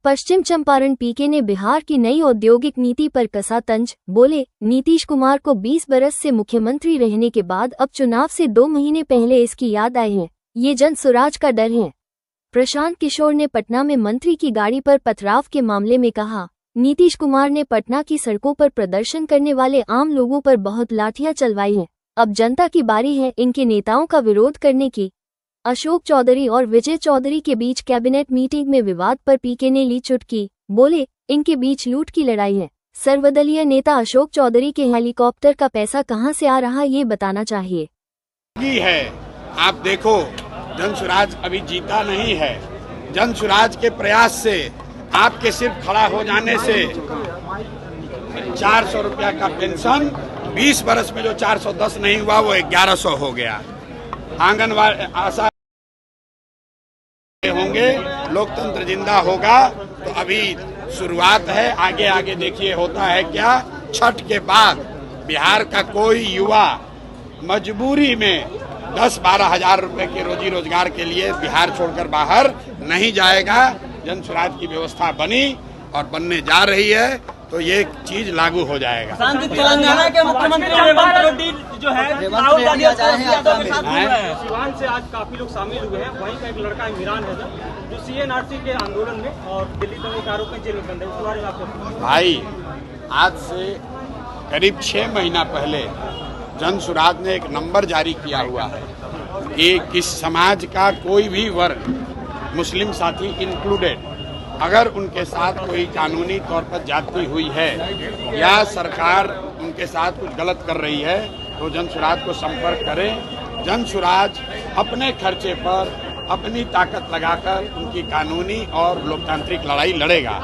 पश्चिम चंपारण पीके ने बिहार की नई औद्योगिक नीति पर कसा तंज। बोले, नीतीश कुमार को 20 बरस से मुख्यमंत्री रहने के बाद अब चुनाव से 2 महीने पहले इसकी याद आई है। ये जन स्वराज का डर है। प्रशांत किशोर ने पटना में मंत्री की गाड़ी पर पथराव के मामले में कहा, नीतीश कुमार ने पटना की सड़कों पर प्रदर्शन करने वाले आम लोगों पर बहुत लाठियां चलवाई हैं। अब जनता की बारी है इनके नेताओं का विरोध करने की। अशोक चौधरी और विजय चौधरी के बीच कैबिनेट मीटिंग में विवाद पर पीके ने ली चुटकी। बोले, इनके बीच लूट की लड़ाई है। सर्वदलीय नेता अशोक चौधरी के हेलीकॉप्टर का पैसा कहां से आ रहा ये बताना चाहिए। है आप देखो, जन स्वराज अभी जीता नहीं है। जन स्वराज के प्रयास से, आपके सिर्फ खड़ा हो जाने से 400 रुपया का पेंशन 20 बरस में जो 410 नहीं हुआ वो 1100 हो गया। आंगनवाड़ी आशा होंगे, लोकतंत्र जिंदा होगा। तो अभी शुरुआत है, आगे आगे देखिए होता है क्या। छठ के बाद बिहार का कोई युवा मजबूरी में 10-12 हजार रुपए के रोजी रोजगार के लिए बिहार छोड़कर बाहर नहीं जाएगा। जन स्वराज की व्यवस्था बनी और बनने जा रही है तो ये चीज लागू हो जाएगा। तेलंगाना के मुख्यमंत्री रेवंत रेड्डी जो है सिवान से आज काफी लोग शामिल हुए हैं। वहीं का एक लड़का इमरान है जो CNRC के आंदोलन में और दिल्ली में आरोप में जेल में बंद है। उसके बारे में आपको भाई, आज से करीब 6 महीना पहले जन स्वराज ने एक नंबर जारी किया हुआ है कि किस समाज का कोई भी वर्ग, मुस्लिम साथी इंक्लूडेड, अगर उनके साथ कोई कानूनी तौर पर जाती हुई है या सरकार उनके साथ कुछ गलत कर रही है तो जन स्वराज को संपर्क करें। जन स्वराज अपने खर्चे पर अपनी ताकत लगाकर उनकी कानूनी और लोकतांत्रिक लड़ाई लड़ेगा।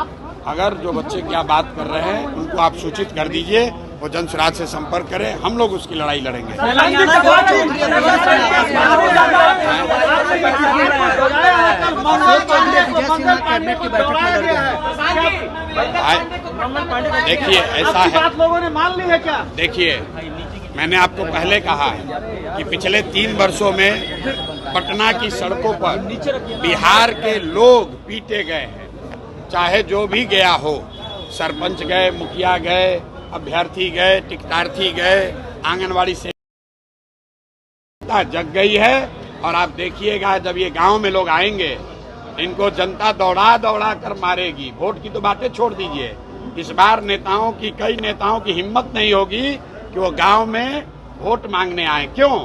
अगर जो बच्चे क्या बात कर रहे हैं उनको आप सूचित कर दीजिए, वो जन स्वराज से संपर्क करें, हम लोग उसकी लड़ाई लड़ेंगे। देखिए ऐसा है, लोगों ने मान ली है क्या। देखिए, मैंने आपको पहले कहा है कि पिछले 3 वर्षों में पटना की सड़कों पर बिहार के लोग पीटे गए हैं। चाहे जो भी गया हो, सरपंच गए, मुखिया गए, अभ्यर्थी गए, टिकटार्थी गए, आंगनवाड़ी से जग गई है। और आप देखिएगा जब ये गांव में लोग आएंगे, इनको जनता दौड़ा दौड़ा कर मारेगी। वोट की तो बातें छोड़ दीजिए, इस बार कई नेताओं की हिम्मत नहीं होगी कि वो गांव में वोट मांगने आए। क्यों?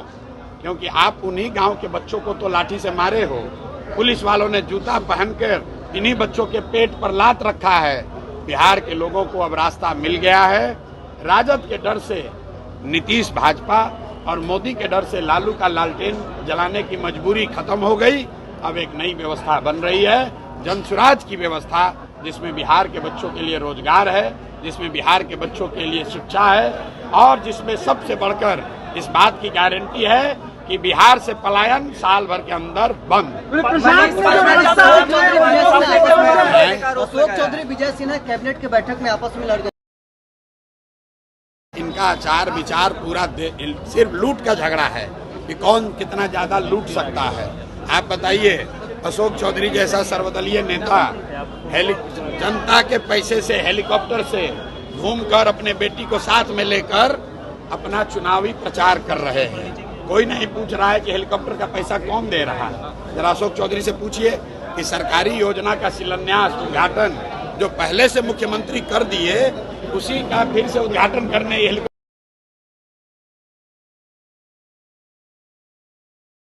क्योंकि आप उन्हीं गांव के बच्चों को तो लाठी से मारे हो। पुलिस वालों ने जूता पहनकर इन्हीं बच्चों के पेट पर लात रखा है। बिहार के लोगों को अब रास्ता मिल गया है। राजद के डर से नीतीश भाजपा और मोदी के डर से लालू का लालटेन जलाने की मजबूरी खत्म हो गई। अब एक नई व्यवस्था बन रही है, जन स्वराज की व्यवस्था, जिसमें बिहार के बच्चों के लिए रोजगार है, जिसमें बिहार के बच्चों के लिए शिक्षा है और जिसमें सबसे बढ़कर इस बात की गारंटी है कि बिहार से पलायन साल भर के अंदर बंद। अशोक चौधरी, विजय सिन्हा कैबिनेट की बैठक में आपस में लड़ गए। इनका आचार विचार पूरा सिर्फ लूट का झगड़ा है कि कौन कितना ज्यादा लूट सकता है। आप बताइए, अशोक चौधरी जैसा सर्वदलीय नेता जनता के पैसे से हेलीकॉप्टर से घूमकर अपने बेटी को साथ में लेकर अपना चुनावी प्रचार कर रहे हैं। कोई नहीं पूछ रहा है कि हेलीकॉप्टर का पैसा कौन दे रहा है। जरा अशोक चौधरी से पूछिए कि सरकारी योजना का शिलान्यास, उद्घाटन जो पहले से मुख्यमंत्री कर दिए, उसी का फिर से उद्घाटन करने